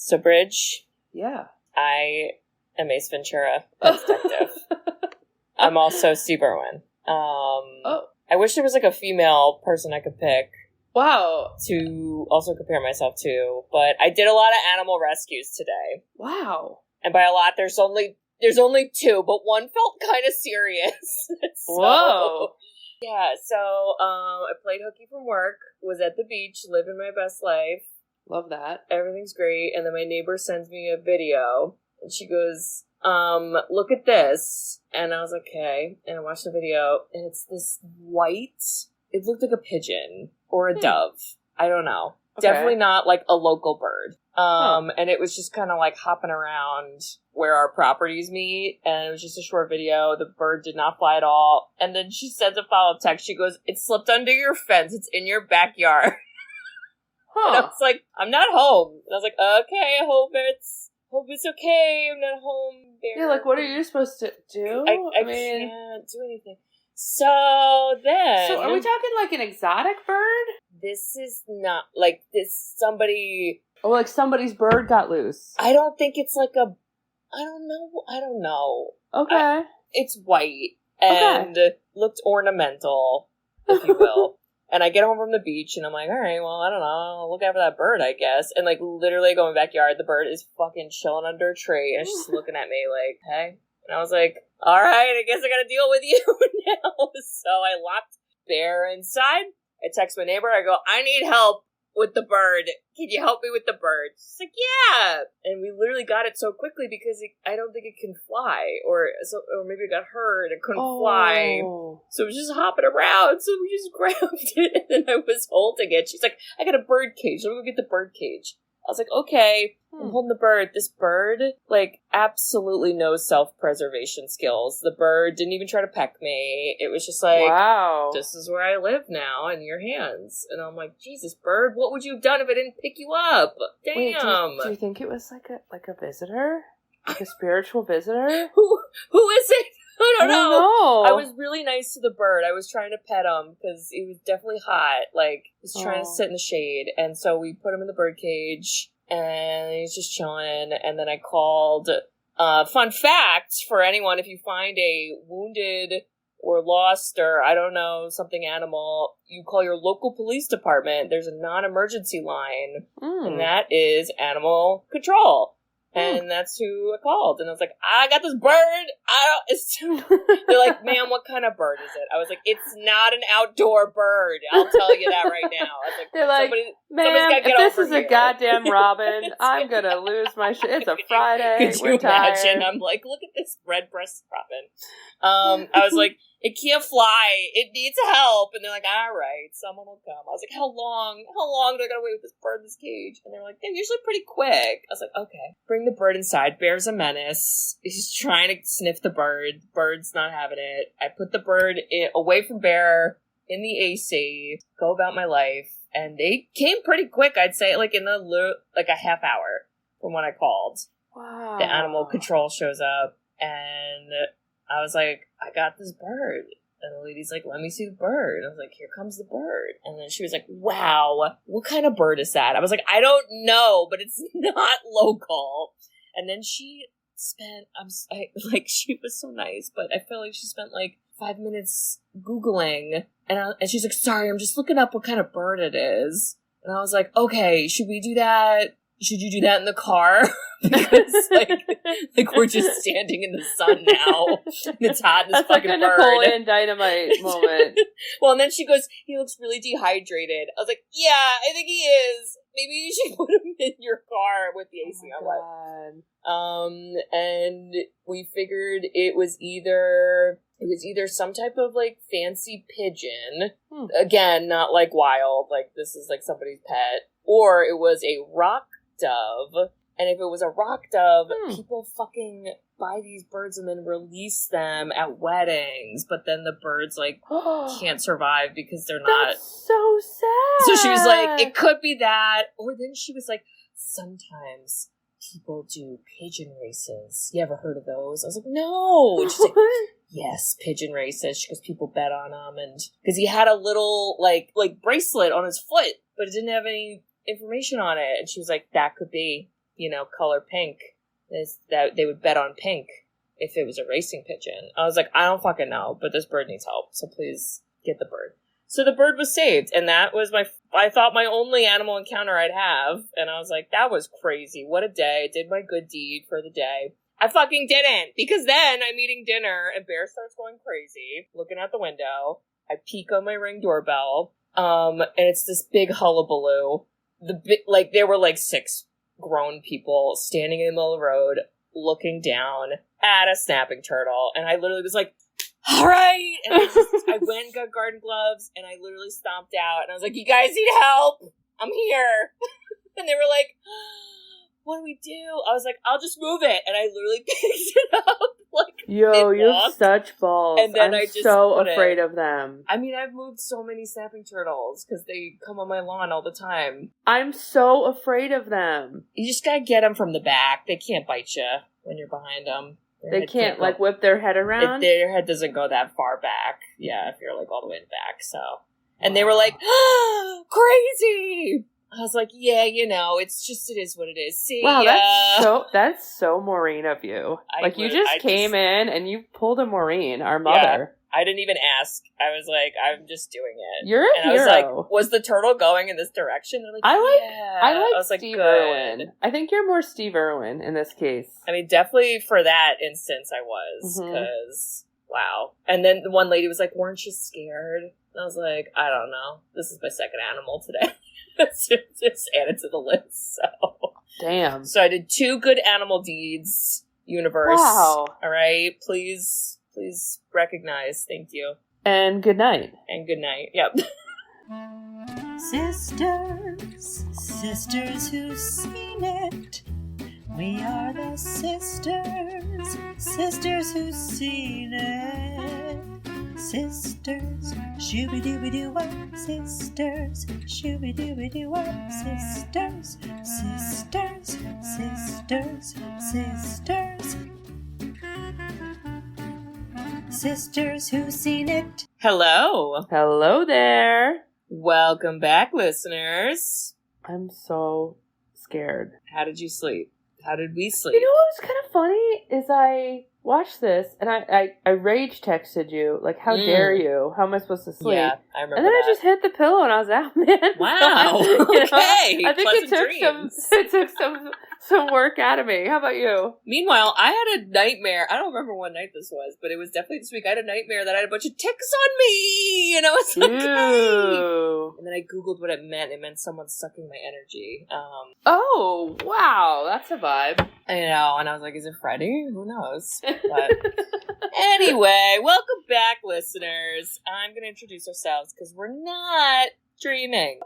So, Bridge. Yeah. I am Ace Ventura, a detective. I'm also Steve Irwin. I wish there was like a female person I could pick. Wow. To also compare myself to, but I did a lot of animal rescues today. Wow. And by a lot, there's only two, but one felt kind of serious. Whoa. Yeah, so I played hooky from work, was at the beach, living my best life. Love that. Everything's great. And then my neighbor sends me a video, and she goes, look at this. And I was like, okay. And I watched the video, and it's this white, it looked like a pigeon or a dove. I don't know. Okay. Definitely not like a local bird. And it was just kind of like hopping around where our properties meet, and it was just a short video. The bird did not fly at all. And then she sends a follow-up text. She goes, it slipped under your fence. It's in your backyard. And I was like, I'm not home. And I was like, okay, I hope it's okay. I'm not home. Yeah, like, what are you supposed to do? I mean, can't do anything. So then... So are we talking like an exotic bird? This is not, like, this somebody... Or like somebody's bird got loose. I don't think it's like a... I don't know. Okay. It's white and looked ornamental, if you will. And I get home from the beach, and I'm like, all right, well, I don't know. I'll look out for that bird, I guess. And, like, literally go in my backyard. The bird is fucking chilling under a tree, and she's looking at me like, hey. And I was like, all right, I guess I gotta deal with you now. So I locked Bear inside. I text my neighbor. I go, I need help with the bird. Can you help me with the bird? She's like, yeah. And we literally got it so quickly because I don't think it can fly. Or maybe it got hurt and couldn't fly. So it was just hopping around. So we just grabbed it, and then I was holding it. She's like, I got a bird cage. Let me go get the bird cage. I was like, okay, I'm holding the bird. This bird, like, absolutely no self-preservation skills. The bird didn't even try to peck me. It was just like, wow, this is where I live now, in your hands. And I'm like, Jesus, bird, what would you have done if I didn't pick you up? Damn. Wait, do you think it was like a visitor? Like a spiritual visitor? Who is it? I don't know. know. I was really nice to the bird. I was trying to pet him because it was definitely hot. Like, he was trying to sit in the shade. And so we put him in the bird cage, and he's just chilling. And then I called. Fun fact for anyone, if you find a wounded or lost or, I don't know, something animal, you call your local police department. There's a non-emergency line, and that is animal control. And that's who I called. And I was like, I got this bird. They're like, ma'am, what kind of bird is it? I was like, it's not an outdoor bird. I'll tell you that right now. I was like, they're like, ma'am, if this is a goddamn robin, I'm going to lose my shit. It's a Friday. Could you imagine? I'm like, look at this red-breasted robin. I was like, it can't fly. It needs help. And they're like, all right, someone will come. I was like, how long do I gotta wait with this bird in this cage? And they're like, they're usually pretty quick. I was like, okay. Bring the bird inside. Bear's a menace. He's trying to sniff the bird. Bird's not having it. I put the bird away from Bear in the AC. Go about my life. And they came pretty quick, I'd say, like in like a half hour from when I called. Wow. The animal control shows up, and I was like, I got this bird. And the lady's like, let me see the bird. I was like, here comes the bird. And then she was like, wow, what kind of bird is that? I was like, I don't know, but it's not local. And then she spent, she was so nice, but I felt like she spent like 5 minutes Googling. And she's like, sorry, I'm just looking up what kind of bird it is. And I was like, okay, should we do that? Should you do that in the car? Because, like we're just standing in the sun now. And it's hot in this fucking bird. That's like a Napoleon Dynamite moment. Well, and then she goes, he looks really dehydrated. I was like, yeah, I think he is. Maybe you should put him in your car with the AC on. And we figured it was either some type of, like, fancy pigeon. Again, not, like, wild. Like, this is, like, somebody's pet. Or it was a rock dove. And if it was a rock dove, people fucking buy these birds and then release them at weddings. But then the birds, like, can't survive because they're not. That's so sad. So she was like, it could be that. Or then she was like, sometimes people do pigeon races. You ever heard of those? I was like, no. And she's like, yes, pigeon races. She goes, people bet on them. And because he had a little, like bracelet on his foot, but it didn't have any information on it. And she was like, that could be. color pink, is that they would bet on pink if it was a racing pigeon. I was like, I don't fucking know, but this bird needs help, so please get the bird. So the bird was saved, and that was I thought my only animal encounter I'd have, and I was like, that was crazy. What a day. I did my good deed for the day. I fucking didn't, because then I'm eating dinner, and Bear starts going crazy, looking out the window. I peek on my Ring doorbell, and it's this big hullabaloo. There were like 6 grown people standing in the middle of the road, looking down at a snapping turtle, and I literally was like, all right! And I went and got garden gloves, and I literally stomped out, and I was like, you guys need help! I'm here! And they were like, what do we do? I was like, I'll just move it, and I literally picked it up, yo, you have such balls. And then I'm so afraid of them. I mean, I've moved so many snapping turtles, because they come on my lawn all the time. I'm so afraid of them. You just gotta get them from the back. They can't bite you when you're behind them. They can't, whip their head around? Their head doesn't go that far back. Yeah, if you're, all the way in the back, so. And they were like, crazy! I was like, yeah, it is what it is. See wow, that's so Maureen of you. You just came in and you pulled a Maureen, our mother. Yeah, I didn't even ask. I was like, I'm just doing it. You're a hero. I was like, was the turtle going in this direction? They're like, I was like Steve Irwin. I think you're more Steve Irwin in this case. I mean, definitely for that instance I was, because, wow. And then the one lady was like, weren't you scared? And I was like, I don't know. This is my second animal today. Just added to the list, so. Damn. So I did 2 good animal deeds, universe. Wow. All right, please recognize. Thank you. And good night. Yep. Sisters who've seen it. We are the sisters who've seen it. Sisters, shooby-dooby-doo-wop, sisters, shooby-dooby-doo-wop, sisters, sisters who've seen it. Hello there. Welcome back, listeners. I'm so scared. How did you sleep? How did we sleep? You know what was kind of funny is I watched this and I rage texted you, how dare you? How am I supposed to sleep? Yeah, I remember. And then I just hit the pillow and I was out, man. Wow. Okay. I think it took some work out of me. How about you? Meanwhile, I had a nightmare. I don't remember what night this was, but it was definitely this week. I had a nightmare that I had a bunch of ticks on me, and I was like, hey. And then I Googled what it meant. It meant someone sucking my energy. Oh, wow. That's a vibe. I know, and I was like, is it Freddy? Who knows? But anyway, welcome back, listeners. I'm going to introduce ourselves because we're not dreaming.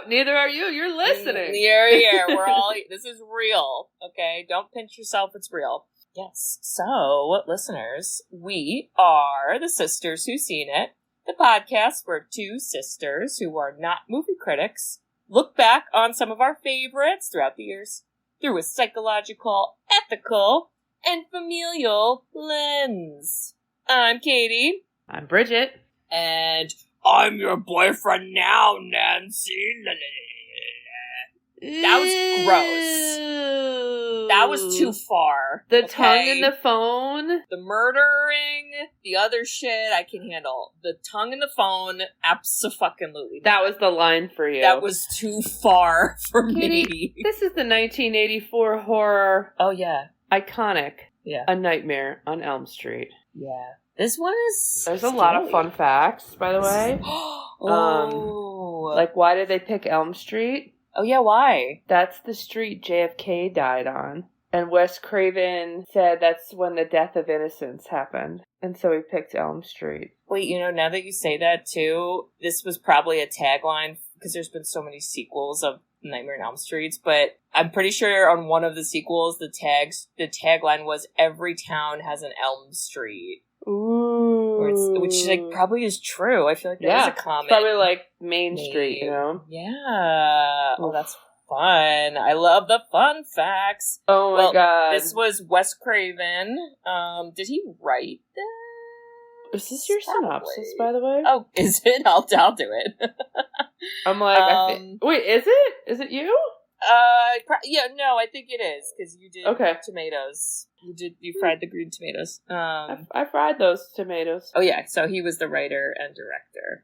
Neither are you. You're listening. Here. We're all. This is real. Okay, don't pinch yourself. It's real. Yes. So, listeners, we are the Sisters Who've Seen It, the podcast where 2 sisters who are not movie critics look back on some of our favorites throughout the years through a psychological, ethical, and familial lens. I'm Katie. I'm Bridget. And I'm your boyfriend now, Nancy. That was gross. That was too far. The tongue in the phone. The murdering. The other shit I can handle. The tongue in the phone, abso-fucking-lutely. That was the line for you. That was too far for Katie, me. This is the 1984 horror. Oh, yeah. Iconic. Yeah. A Nightmare on Elm Street. Yeah. This one is There's scary. A lot of fun facts, by the way. Why did they pick Elm Street? Oh, yeah, why? That's the street JFK died on. And Wes Craven said that's when the death of innocence happened. And so he picked Elm Street. Wait, now that you say that, too, this was probably a tagline, because there's been so many sequels of Nightmare on Elm Street, but I'm pretty sure on one of the sequels, the tagline was, every town has an Elm Street. Ooh. Which probably is true. I feel like that is a common. It's probably Main Street, Yeah. Oh, that's fun. I love the fun facts. Oh my god. This was Wes Craven. Did he write that? Is this your synopsis, by the way? Oh, is it? I'll do it. I'm like, wait, is it? Is it you? I think it is, because you did tomatoes. You fried the green tomatoes. I fried those tomatoes. Oh yeah, so he was the writer and director.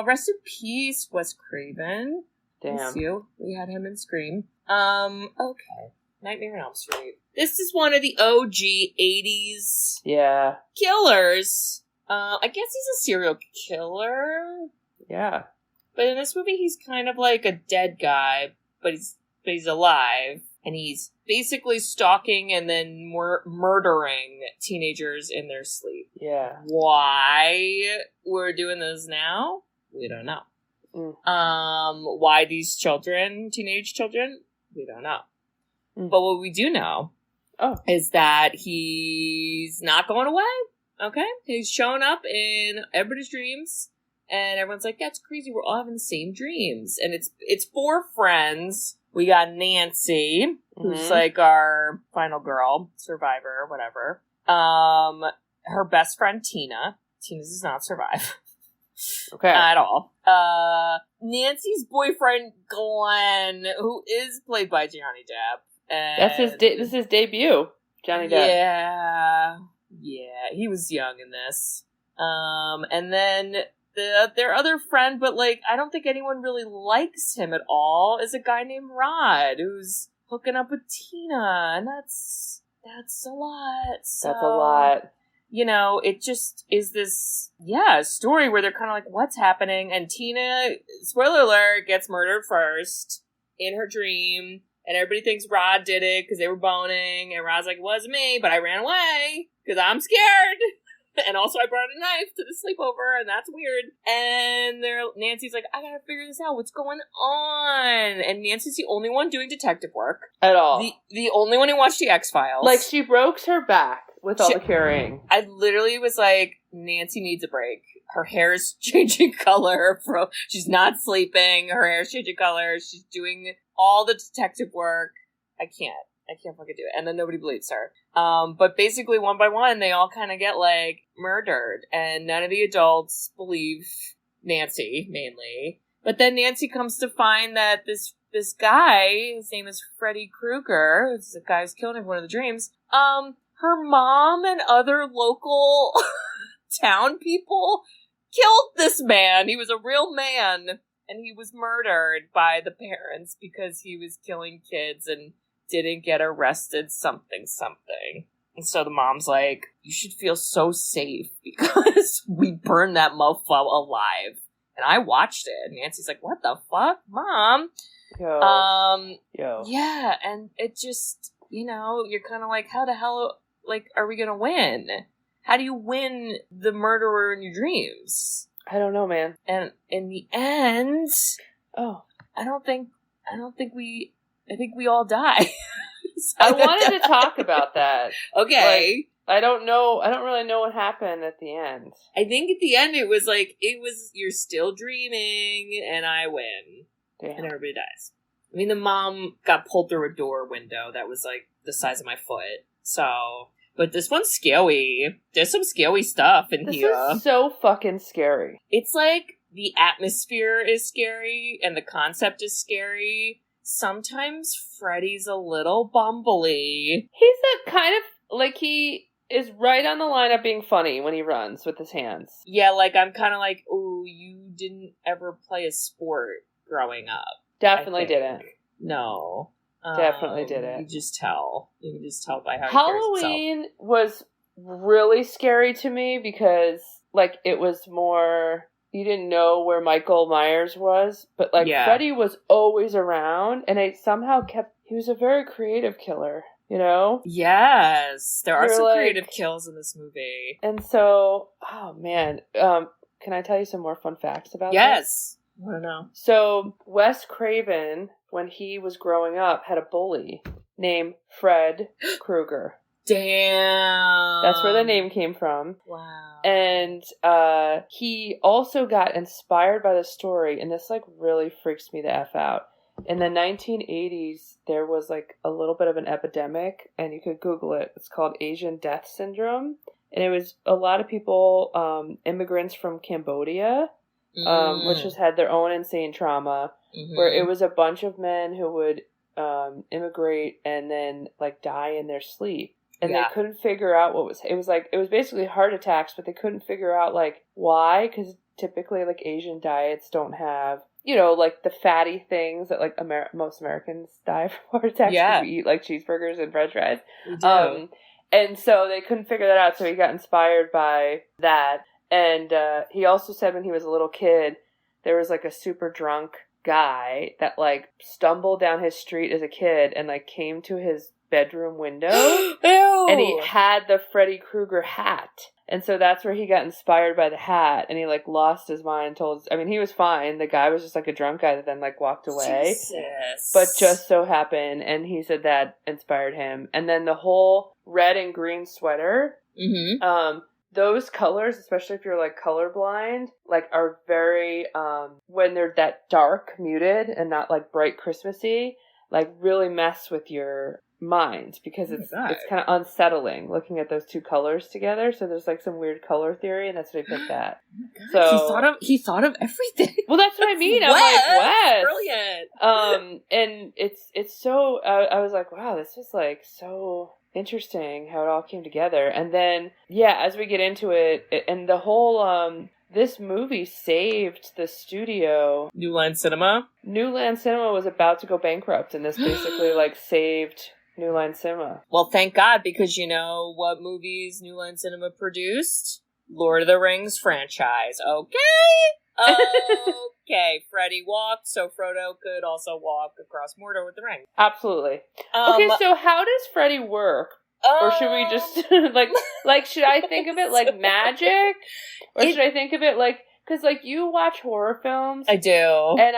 Rest in peace, Wes Craven. Damn. Miss you. We had him in Scream. Okay. Nightmare on Elm Street. This is one of the OG 80s killers. I guess he's a serial killer. Yeah. But in this movie, he's kind of like a dead guy, but he's alive. And he's basically stalking and then murdering teenagers in their sleep. Yeah. Why we're doing this now? We don't know. Why these children, teenage children? We don't know. But what we do know is that he's not going away. Okay? He's showing up in everybody's dreams. And everyone's like, that's crazy. We're all having the same dreams. And it's 4 friends. We got Nancy, who's like our final girl, survivor, whatever. Her best friend, Tina. Tina does not survive. Okay. At all. Nancy's boyfriend, Glenn, who is played by Johnny Depp. That's this is his debut, Johnny Depp. Yeah, he was young in this. And then their other friend, but like I don't think anyone really likes him at all, is a guy named Rod who's hooking up with Tina, and that's a lot. So, that's a lot. You know, it just is this story where they're kind of like, what's happening? And Tina, spoiler alert, gets murdered first in her dream. And everybody thinks Rod did it because they were boning. And Rod's like, it wasn't me, but I ran away because I'm scared. And also I brought a knife to the sleepover, and that's weird. And Nancy's like, I gotta figure this out. What's going on? And Nancy's the only one doing detective work. At all. The only one who watched the X-Files. Like, she broke her back with all the carrying. I literally was like, Nancy needs a break. Her hair's changing color. She's not sleeping. Her hair's changing color. She's doing all the detective work. I can't fucking do it. And then nobody believes her. But basically, one by one, they all kind of get, like, murdered. And none of the adults believe Nancy, mainly. But then Nancy comes to find that this guy, his name is Freddy Krueger, who's the guy who's killing everyone in the dreams, her mom and other local town people killed this man. He was a real man. And he was murdered by the parents because he was killing kids and didn't get arrested something. And so the mom's like, you should feel so safe because we burned that mofo alive. And I watched it. And Nancy's like, what the fuck, Mom? Yo. Yeah, and it just, you're kind of like, how the hell, like, are we gonna win? How do you win the murderer in your dreams? I don't know, man. And in the end, I think we all die. So I wanted to talk about that. Okay. Like, I don't really know what happened at the end. I think at the end it was you're still dreaming and I win. Damn. And everybody dies. I mean, the mom got pulled through a door window that was like the size of my foot. So, but this one's scary. There's some scary stuff in here. This is so fucking scary. It's like the atmosphere is scary and the concept is scary. Sometimes Freddy's a little bumbly. He's a kind of, like, he is right on the line of being funny when he runs with his hands. Yeah, like, I'm kind of like, ooh, you didn't ever play a sport growing up. Definitely didn't. No. Definitely didn't. You can just tell by how Halloween was really scary to me because, like, it was more... You didn't know where Michael Myers was, but, like, Freddy was always around, and it somehow he was a very creative killer, Yes, there are some creative kills in this movie. And so, oh, man, can I tell you some more fun facts about this? Yes. I want to know. So, Wes Craven, when he was growing up, had a bully named Fred Krueger. Damn. That's where the name came from. Wow. And he also got inspired by the story, and this, like, really freaks me the F out. In the 1980s, there was, like, a little bit of an epidemic, and you could Google it. It's called Asian Death Syndrome. And it was a lot of people, immigrants from Cambodia, which has had their own insane trauma, where it was a bunch of men who would immigrate and then like die in their sleep. And they couldn't figure out it was basically heart attacks, but they couldn't figure out like why, because typically like Asian diets don't have, you know, like the fatty things that like most Americans die from heart attacks because we eat like cheeseburgers and french fries. We do. And so they couldn't figure that out, so he got inspired by that. And he also said when he was a little kid, there was like a super drunk guy that like stumbled down his street as a kid and like came to his bedroom window and he had the Freddy Krueger hat. And so that's where he got inspired by the hat, and he like lost his mind, he was fine. The guy was just like a drunk guy that then like walked away. Jesus. But just so happened, and he said that inspired him. And then the whole red and green sweater, those colors, especially if you're like colorblind, like are very when they're that dark, muted, and not like bright Christmassy, like really mess with your mind, because it's kind of unsettling looking at those two colors together. So there's like some weird color theory, and that's what he picked that. So he thought of everything. Well, that's what I mean. Wes, I'm like, Wes, brilliant. And it's so I was like, wow, this was like so interesting how it all came together. And then as we get into it, and the whole this movie saved the studio. New Line Cinema was about to go bankrupt, and this basically like saved New Line Cinema. Well, thank God, because you know what movies New Line Cinema produced? Lord of the Rings franchise. Okay, Freddy walked, so Frodo could also walk across Mordor with the ring. Absolutely. Okay, so how does Freddy work? Or should we just, like, should I think of it like magic? Or should I think of it like, because, like, you watch horror films. I do. And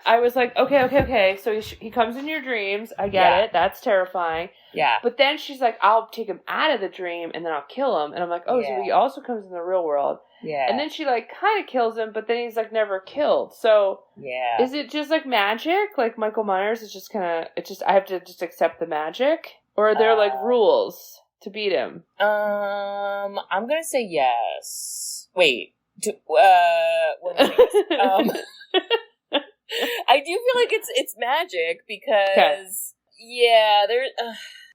I was like, okay, so he comes in your dreams. I get it. That's terrifying. Yeah. But then she's like, I'll take him out of the dream, and then I'll kill him. And I'm like, so he also comes in the real world. Yeah. And then she, like, kind of kills him, but then he's, like, never killed. So, is it just, like, magic? Like, Michael Myers is just kind of, I have to just accept the magic? Or are there, like, rules to beat him? I'm gonna say yes. Wait. I do feel like it's magic because,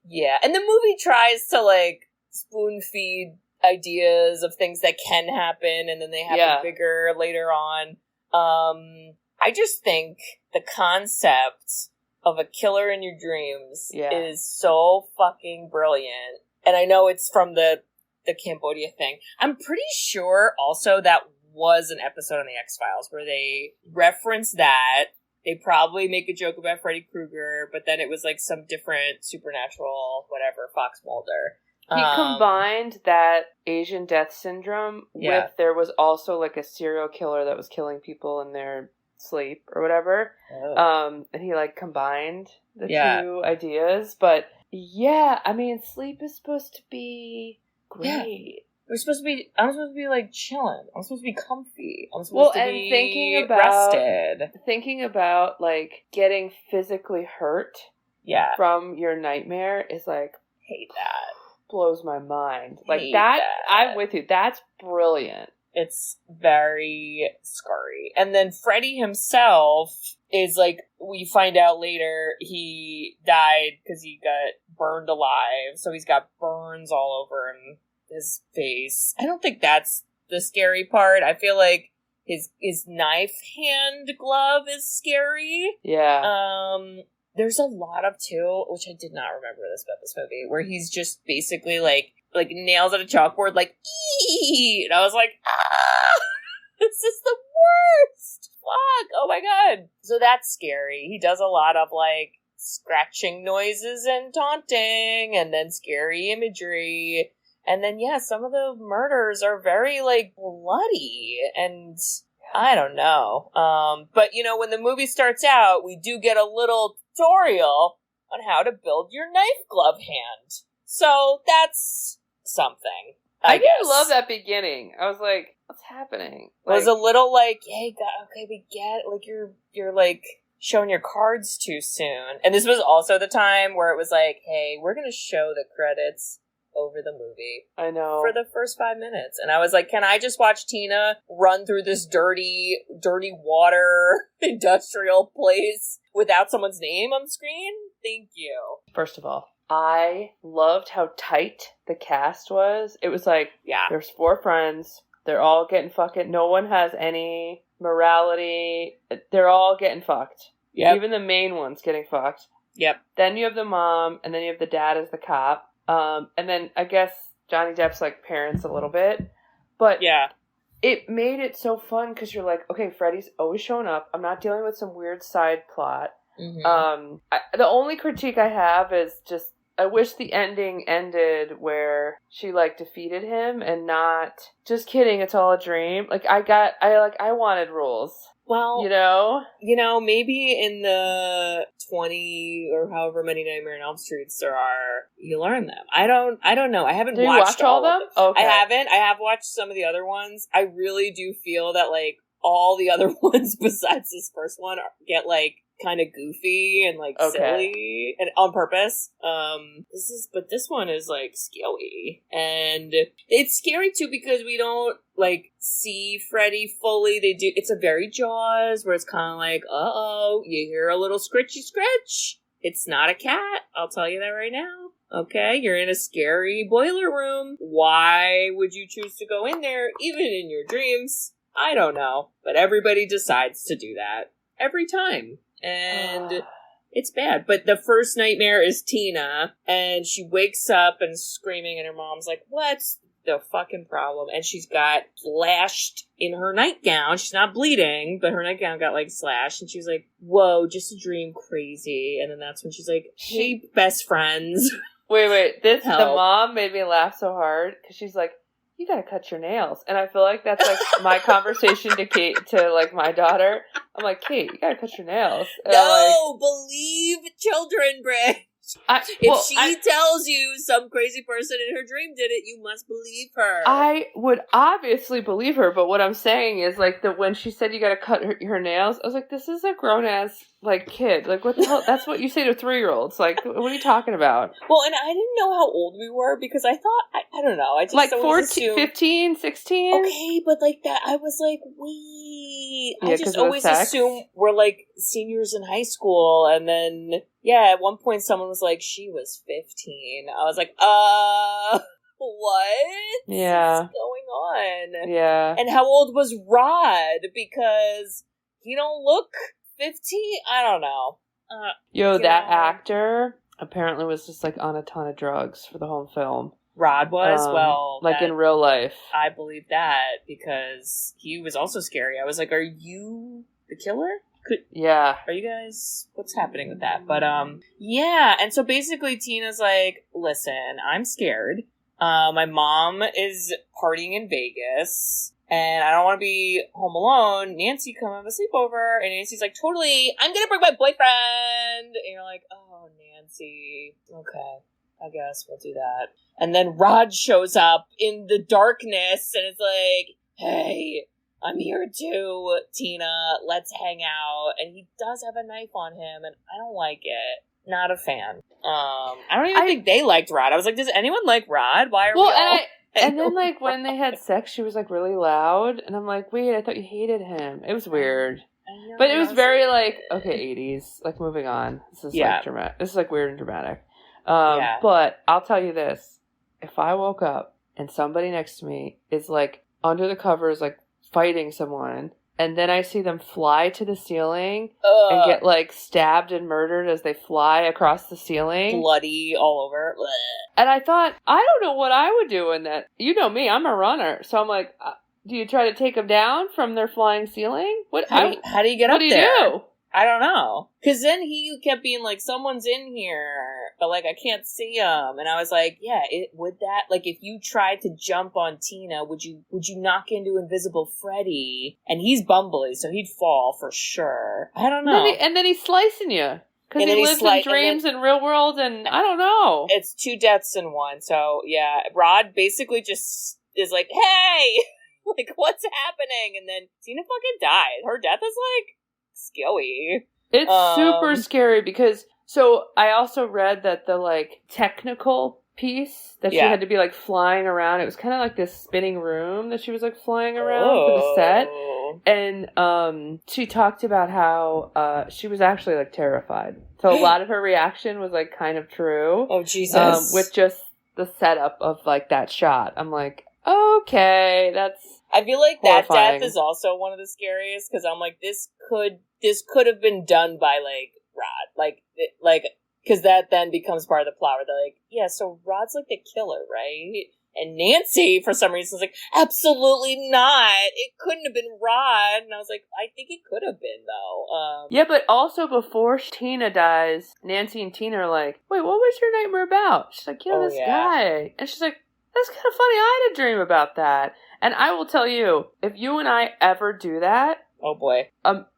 and the movie tries to, like, spoon feed ideas of things that can happen, and then they happen bigger later on. I just think the concept of a killer in your dreams is so fucking brilliant. And I know it's from the Cambodia thing. I'm pretty sure also that was an episode on the X-Files where they reference that. They probably make a joke about Freddy Krueger, but then it was like some different supernatural, whatever, Fox Mulder. He combined that Asian death syndrome with there was also like a serial killer that was killing people in their sleep or whatever. And he like combined the two ideas. But I mean, sleep is supposed to be great. I'm supposed to be like chilling. I'm supposed to be comfy. I'm supposed to be rested. Thinking about like getting physically hurt from your nightmare is like, hate that. Blows my mind. Like that, I'm with you. That's brilliant. It's very scary. And then Freddy himself is like, we find out later he died because he got burned alive. So he's got burns all over his face. I don't think that's the scary part. I feel like his knife hand glove is scary. Yeah. There's a lot of, too, which I did not remember this about this movie, where he's just basically, like nails at a chalkboard, like, eee! And I was like, this is the worst! Fuck! Oh my god! So that's scary. He does a lot of, like, scratching noises and taunting, and then scary imagery. And then, some of the murders are very, like, bloody, and I don't know. But, you know, when the movie starts out, we do get a little tutorial on how to build your knife glove hand. So that's something. I guess. Did love that beginning. I was like, what's happening? Like, it was a little like, hey, God, okay, we get, like, you're like showing your cards too soon. And this was also the time where it was like, hey, we're going to show the credits over the movie. I know. For the first 5 minutes. And I was like, can I just watch Tina run through this dirty water industrial place without someone's name on screen? Thank you. First of all, I loved how tight the cast was. It was like, there's 4 friends. They're all getting fucking... No one has any morality. They're all getting fucked. Yep. Even the main one's getting fucked. Yep. Then you have the mom, and then you have the dad as the cop. And then I guess Johnny Depp's like parents a little bit. But yeah, it made it so fun because you're like, okay, Freddy's always showing up. I'm not dealing with some weird side plot. Mm-hmm. The only critique I have is just I wish the ending ended where she like defeated him and not just kidding, it's all a dream. Like I wanted rules. Well, you know, maybe in the 20 or however many Nightmare on Elm Streets there are, you learn them. I don't know. I haven't watched all of them. Okay. I haven't. I have watched some of the other ones. I really do feel that like all the other ones besides this first one get like kind of goofy and like silly and on purpose. This one is like scary, and it's scary too because we don't like see Freddy fully. It's a very Jaws where it's kind of like, you hear a little scritchy scratch. It's not a cat. I'll tell you that right now. Okay, you're in a scary boiler room. Why would you choose to go in there, even in your dreams? I don't know, but everybody decides to do that every time. And it's bad. But the first nightmare is Tina, and she wakes up and screaming, and her mom's like, what's the fucking problem? And she's got slashed in her nightgown. She's not bleeding, but her nightgown got, like, slashed. And she's like, whoa, just a dream, crazy. And then that's when she's like, hey, best friends. Wait. The mom made me laugh so hard, because she's like, you gotta cut your nails. And I feel like that's like my conversation to like my daughter. I'm like, Kate, you gotta cut your nails. And believe children, Bridget. If she tells you some crazy person in her dream did it, you must believe her. I would obviously believe her, but what I'm saying is like when she said you gotta cut her nails, I was like, this is a grown ass like kid. Like what the hell? That's what you say to 3-year-olds. Like what are you talking about? Well, and I didn't know how old we were because I thought I don't know. I just like 14, 15, 16. Okay, but like that, I was like, wait. Yeah, I just always assume we're like seniors in high school, and then. Yeah, at one point someone was like, she was 15. I was like, what? Yeah. What's going on? Yeah. And how old was Rod? Because he don't look 15? I don't know. That actor apparently was just like on a ton of drugs for the whole film. Rod was? in real life. I believe that because he was also scary. I was like, are you the killer? Are you guys, what's happening with that? But, yeah, and so basically Tina's like, listen, I'm scared. My mom is partying in Vegas, and I don't want to be home alone. Nancy, come have a sleepover. And Nancy's like, totally, I'm gonna bring my boyfriend. And you're like, oh, Nancy, okay, I guess we'll do that. And then Rod shows up in the darkness, and it's like, hey, I'm here too, Tina. Let's hang out. And he does have a knife on him, and I don't like it. Not a fan. I don't even think they liked Rod. I was like, does anyone like Rod? Why are we all... And then, like, when they had sex, she was, like, really loud. And I'm like, wait, I thought you hated him. It was weird. But it was very, like, okay, 80s. Like, moving on. This is, like, dramatic. This is, like, weird and dramatic. But I'll tell you this. If I woke up and somebody next to me is, like, under the covers, like, fighting someone, and then I see them fly to the ceiling and get like stabbed and murdered as they fly across the ceiling, bloody all over. And I thought, I don't know what I would do in that. You know me, I'm a runner, so I'm like, do you try to take them down from their flying ceiling? How do you get up there? What do you do? I don't know. Because then he kept being like, someone's in here, but, like, I can't see him. And I was like, yeah, would that, like, if you tried to jump on Tina, would you knock into Invisible Freddy? And he's bumbly, so he'd fall for sure. I don't know. And then he's slicing you. Because he lives in dreams and real world, and I don't know. It's 2 deaths in one. So, yeah, Rod basically just is like, hey! Like, what's happening? And then Tina fucking died. Her death is, like, scary. It's super scary because, so I also read that the like technical piece that she had to be like flying around. It was kind of like this spinning room that she was like flying around for the set. And she talked about how she was actually like terrified. So a lot of her reaction was like kind of true. Oh, Jesus. With just the setup of like that shot. I'm like, okay, that's I feel like horrifying. That death is also one of the scariest because I'm like, this could have been done by like Rod. Like, because that then becomes part of the plot where they're like, yeah, so Rod's like the killer, right? And Nancy, for some reason, was like, absolutely not. It couldn't have been Rod. And I was like, I think it could have been, though. Yeah, but also before Tina dies, Nancy and Tina are like, wait, what was your nightmare about? She's like, this guy. And she's like, that's kind of funny. I had a dream about that. And I will tell you, if you and I ever do that, oh boy,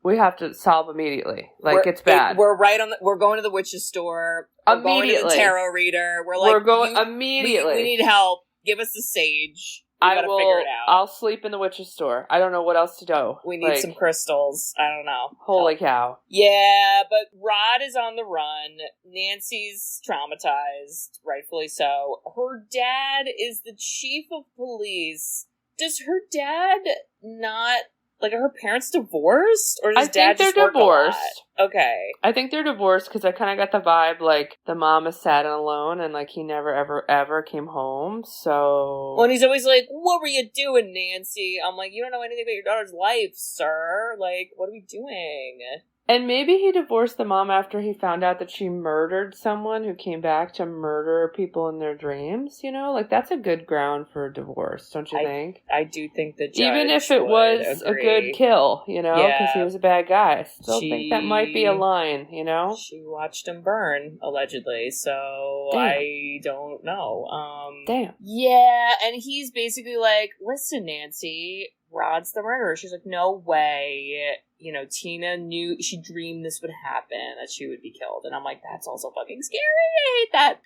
we have to solve immediately. Like, it's bad. We're we're going to the witch's store. We're going to the tarot reader. We're going immediately. We need help. Give us the sage. We gotta figure it out. I'll sleep in the witch's store. I don't know what else to do. We need some crystals. I don't know. Holy cow. Yeah, but Rod is on the run. Nancy's traumatized, rightfully so. Her dad is the chief of police. Does her dad not... Like, are her parents divorced? Or does dad just work divorced. A lot? Okay. I think they're divorced because I kind of got the vibe, like, the mom is sad and alone and, like, he never, ever, ever came home, so... Well, and he's always like, what were you doing, Nancy? I'm like, you don't know anything about your daughter's life, sir. Like, what are we doing? And maybe he divorced the mom after he found out that she murdered someone who came back to murder people in their dreams, you know? Like, that's a good ground for a divorce, don't you think? I do think the judge even if it was agree. A good kill, you know? Because he was a bad guy. I still think that might be a line, you know? She watched him burn, allegedly, so damn. I don't know. Damn. Yeah, and he's basically like, listen, Nancy... Rod's the murderer. She's like, no way. You know, Tina knew, she dreamed this would happen, that she would be killed. And I'm like, that's also fucking scary. I hate that.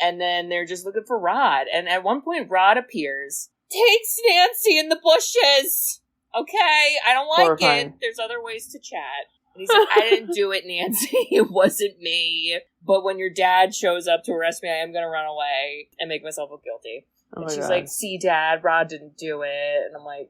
And then they're just looking for Rod. And at one point, Rod appears, takes Nancy in the bushes. Okay, I don't like it. There's other ways to chat. And he's like, I didn't do it, Nancy. It wasn't me. But when your dad shows up to arrest me, I am going to run away and make myself look guilty. And she's like, see, Dad, Rod didn't do it. And I'm like,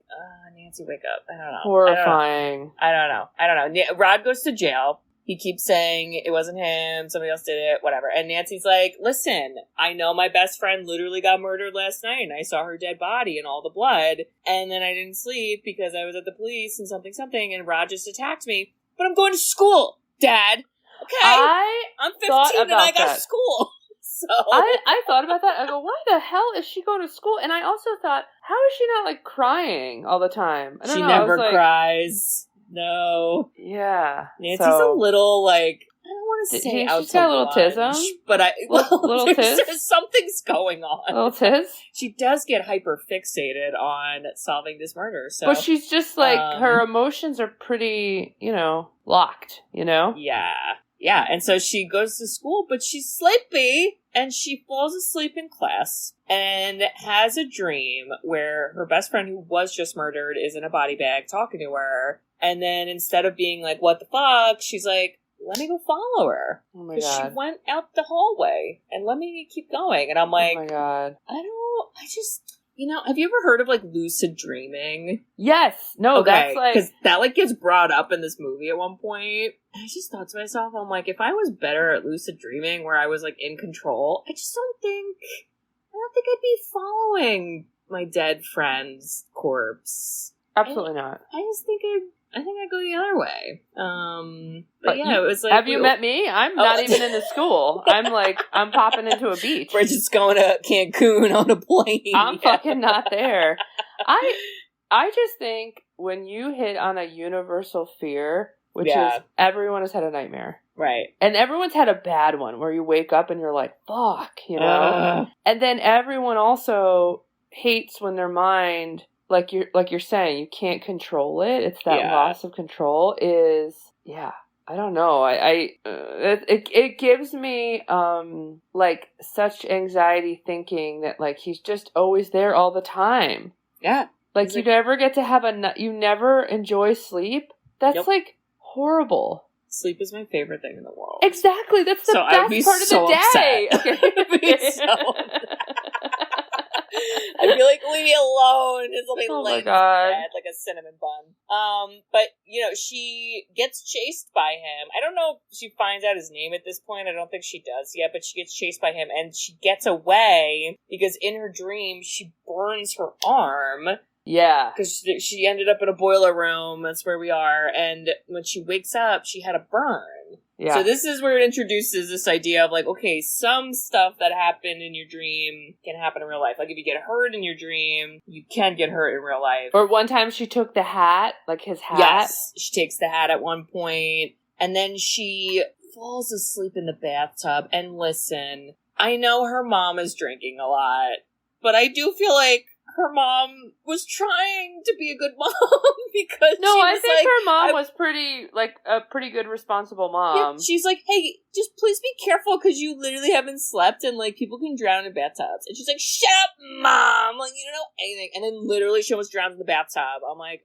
Nancy, wake up. I don't know. Horrifying. I don't know. Rod goes to jail. He keeps saying it wasn't him. Somebody else did it. Whatever. And Nancy's like, listen, I know my best friend literally got murdered last night. And I saw her dead body and all the blood. And then I didn't sleep because I was at the police and something. And Rod just attacked me. But I'm going to school, Dad. Okay? I'm 15 and I got school. So. I thought about that. I go, why the hell is she going to school? And I also thought, how is she not, like, crying all the time? I don't know. Never cries. No. Yeah. Nancy's a little, like, I don't want to say out she's got a little tism. But little tiz? Something's going on. A little tiz? She does get hyper fixated on solving this murder. So. But she's just, like, her emotions are pretty, you know, locked, you know? Yeah. Yeah, and so she goes to school, but she's sleepy, and she falls asleep in class, and has a dream where her best friend, who was just murdered, is in a body bag talking to her, and then instead of being like, what the fuck, she's like, let me go follow her. Oh my God. She went out the hallway, and let me keep going, and I'm like, oh my God. You know, have you ever heard of, like, lucid dreaming? Yes. No, okay, that's like... because that, like, gets brought up in this movie at one point. I just thought to myself, I'm like, if I was better at lucid dreaming, where I was, like, in control, I don't think I'd be following my dead friend's corpse. Absolutely not. I think I'd go the other way. But yeah, it was like... Have you met me? I'm not even in the school. I'm popping into a beach. Bridget's going to Cancun on a plane. I'm fucking not there. I just think when you hit on a universal fear, which is everyone has had a nightmare. Right. And everyone's had a bad one where you wake up and you're like, fuck, you know? And then everyone also hates when their mind... Like you're saying, you can't control it. It's that loss of control is, I don't know. It gives me, like, such anxiety thinking that, like, he's just always there all the time. Yeah. Like, you never get to have you never enjoy sleep. That's, like, horrible. Sleep is my favorite thing in the world. Exactly. That's the best part of the day. Okay. I'd be so alone. I feel like leave me alone. It's something like that, like a cinnamon bun. But she gets chased by him. I don't know if she finds out his name at this point. I don't think she does yet, but she gets chased by him, and she gets away because in her dream she burns her arm. Yeah. Because she ended up in a boiler room. That's where we are. And when she wakes up, she had a burn. Yeah. So this is where it introduces this idea of like, okay, some stuff that happened in your dream can happen in real life. Like if you get hurt in your dream, you can get hurt in real life. Or one time she took the hat, like his hat. Yes, she takes the hat at one point. And then she falls asleep in the bathtub. And listen, I know her mom is drinking a lot, but I do feel like her mom was trying to be a good mom because I think her mom was a pretty good, responsible mom. Yeah, she's like, hey, just please be careful because you literally haven't slept and like people can drown in bathtubs. And she's like, shut up, mom! Like you don't know anything. And then literally she almost drowned in the bathtub. I'm like,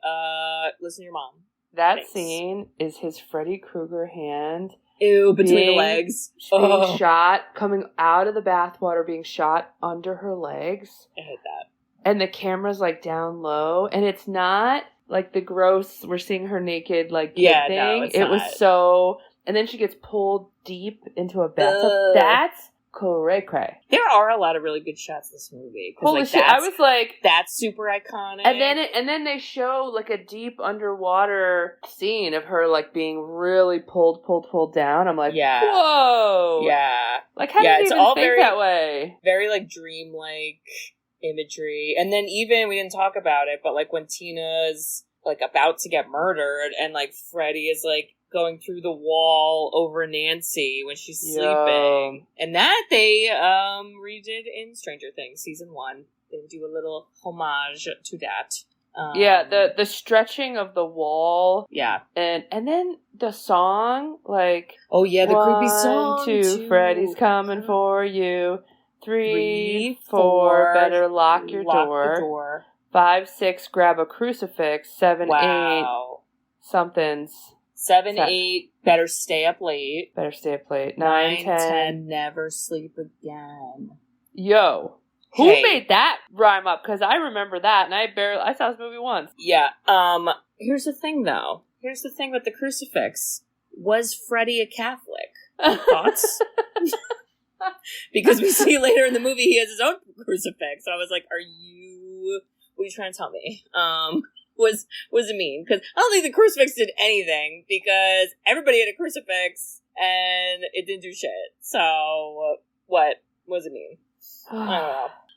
listen to your mom. That scene is his Freddy Krueger hand. Ew, between the legs. Being shot, coming out of the bathwater, being shot under her legs. I hate that. And the camera's, like, down low. And it's not, like, the gross, we're seeing her naked, like, kid thing. No, it's not. Was so... And then she gets pulled deep into a bathtub. That's cray-cray. There are a lot of really good shots in this movie. Holy shit, I was like... That's super iconic. And then they show, like, a deep underwater scene of her, like, being really pulled down. I'm like, whoa! Yeah. Like, how did you even think that way? Very, like, dreamlike imagery. And then even, we didn't talk about it, but like when Tina's like about to get murdered and like Freddy is like going through the wall over Nancy when she's sleeping. And that they redid in Stranger Things season 1. They do a little homage to that. The stretching of the wall. Yeah. And then the song, like, oh yeah, the creepy song 2, Freddy's coming for you. 3, 4, better lock your door. 5, 6, grab a crucifix. 7, 8, somethings. 7, 8, better stay up late. 9, 10, never sleep again. Yo. Who made that rhyme up? Because I remember that, and I saw this movie once. Yeah. Here's the thing, though. Here's the thing with the crucifix. Was Freddy a Catholic? Thoughts? Because we see later in the movie he has his own crucifix. So I was like, what are you trying to tell me? What does it mean? Because I don't think the crucifix did anything because everybody had a crucifix and it didn't do shit. So what does it mean? I don't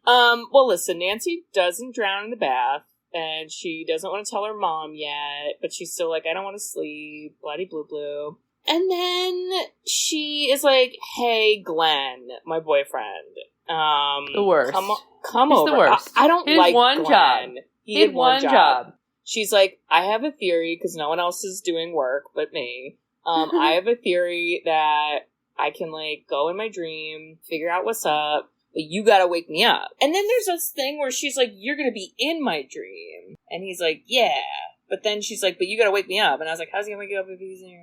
know. Well, listen, Nancy doesn't drown in the bath and she doesn't want to tell her mom yet, but she's still like, I don't want to sleep, bloody blue blue. And then she is like, hey, Glenn, my boyfriend. The worst. Come He's over. The worst. I don't like one Glenn. Job. He had one job. She's like, I have a theory, because no one else is doing work but me. I have a theory that I can, like, go in my dream, figure out what's up, but you gotta wake me up. And then there's this thing where she's like, you're gonna be in my dream. And he's like, yeah. But then she's like, but you gotta wake me up. And I was like, how's he gonna wake you up if he's in your...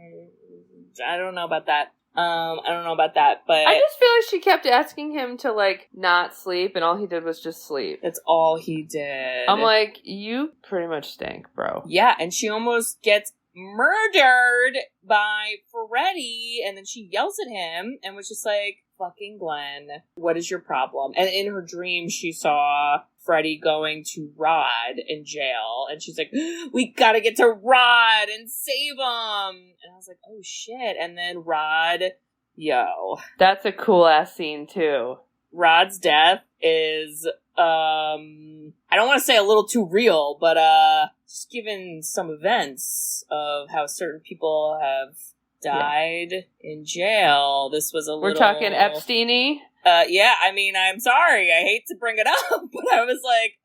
I don't know about that. But I just feel like she kept asking him to, like, not sleep, and all he did was just sleep. That's all he did. I'm like, you pretty much stink, bro. Yeah, and she almost gets murdered by Freddy, and then she yells at him, and was just like, fucking Glenn, what is your problem? And in her dream, she saw Freddy going to Rod in jail, and she's like, we gotta get to Rod and save him! And I was like, oh shit, and then Rod, yo. That's a cool-ass scene, too. Rod's death is, I don't want to say a little too real, but, just given some events of how certain people have died in jail, this was a little... We're talking Epstein-y? Yeah, I mean, I'm sorry, I hate to bring it up, but I was like,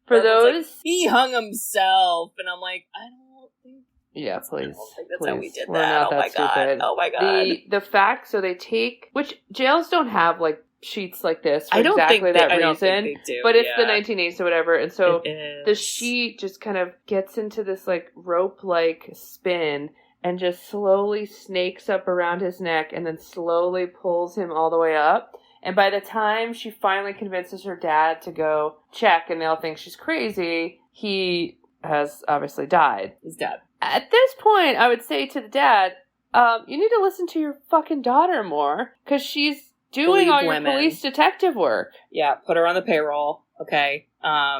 For those... Like, he hung himself, and I'm like, I don't think... Yeah, please. I don't think that's please. how we did We're that. not that stupid. Oh my god. The fact, so they take... Which, jails don't have, like, sheets like this for I don't exactly think they, that I reason. don't think they do, but it's the 1980s or whatever, and so the sheet just kind of gets into this, like, rope-like spin, and just slowly snakes up around his neck and then slowly pulls him all the way up. And by the time she finally convinces her dad to go check and they'll think she's crazy, he has obviously died. He's dead. At this point, I would say to the dad, you need to listen to your fucking daughter more, because she's doing all your police detective work. Yeah, put her on the payroll. Okay.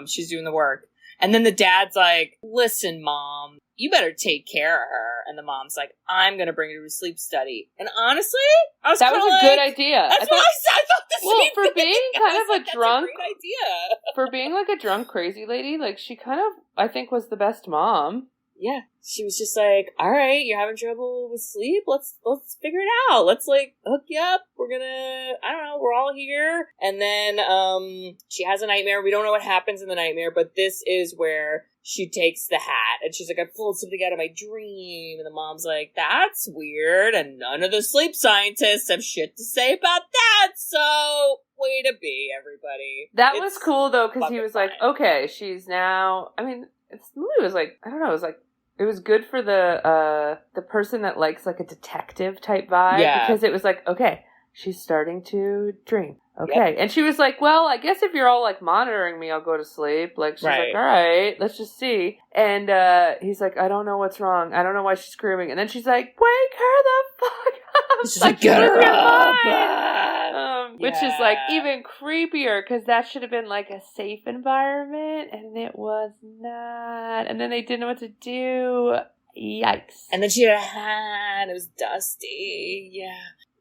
She's doing the work. And then the dad's like, listen, Mom, you better take care of her. And the mom's like, I'm going to bring her to a sleep study. And honestly, that was a good idea. That's what I said. I thought the same for thing. being kind of a drunk, that's a great idea. For being like a drunk crazy lady, like she kind of, I think, was the best mom. Yeah, she was just like, all right, you're having trouble with sleep? Let's figure it out. Let's, like, hook you up. We're gonna, I don't know, we're all here. And then, she has a nightmare. We don't know what happens in the nightmare, but this is where she takes the hat. And she's like, I pulled something out of my dream. And the mom's like, that's weird. And none of the sleep scientists have shit to say about that. So, way to be, everybody. That was cool, though, because he was like, okay, she's now, I mean, this movie was like, I don't know, it was like, it was good for the person that likes like a detective type vibe. Yeah. Because it was like, okay, she's starting to dream. Okay. Yep. And she was like, well, I guess if you're all like monitoring me, I'll go to sleep. Like, she's like, all right, let's just see. And he's like, I don't know what's wrong. I don't know why she's screaming. And then she's like, wake her the fuck up. She's like, get her up. Which is like even creepier, because that should have been like a safe environment, and it was not. And then they didn't know what to do. Yikes. And then she had a hat. It was dusty. Yeah.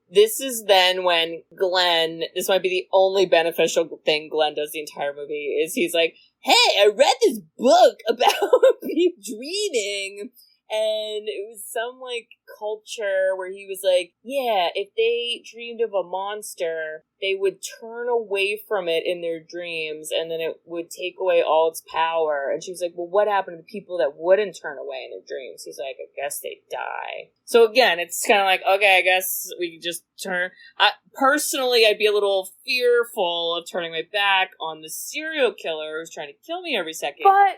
This is then when Glenn, this might be the only beneficial thing Glenn does the entire movie, is he's like, hey, I read this book about me dreaming. And it was some, like, culture where he was like, yeah, if they dreamed of a monster, they would turn away from it in their dreams, and then it would take away all its power. And she was like, well, what happened to the people that wouldn't turn away in their dreams? He's like, I guess they die. So again, it's kind of like, okay, I guess we could just turn... personally, I'd be a little fearful of turning my back on the serial killer who's trying to kill me every second. But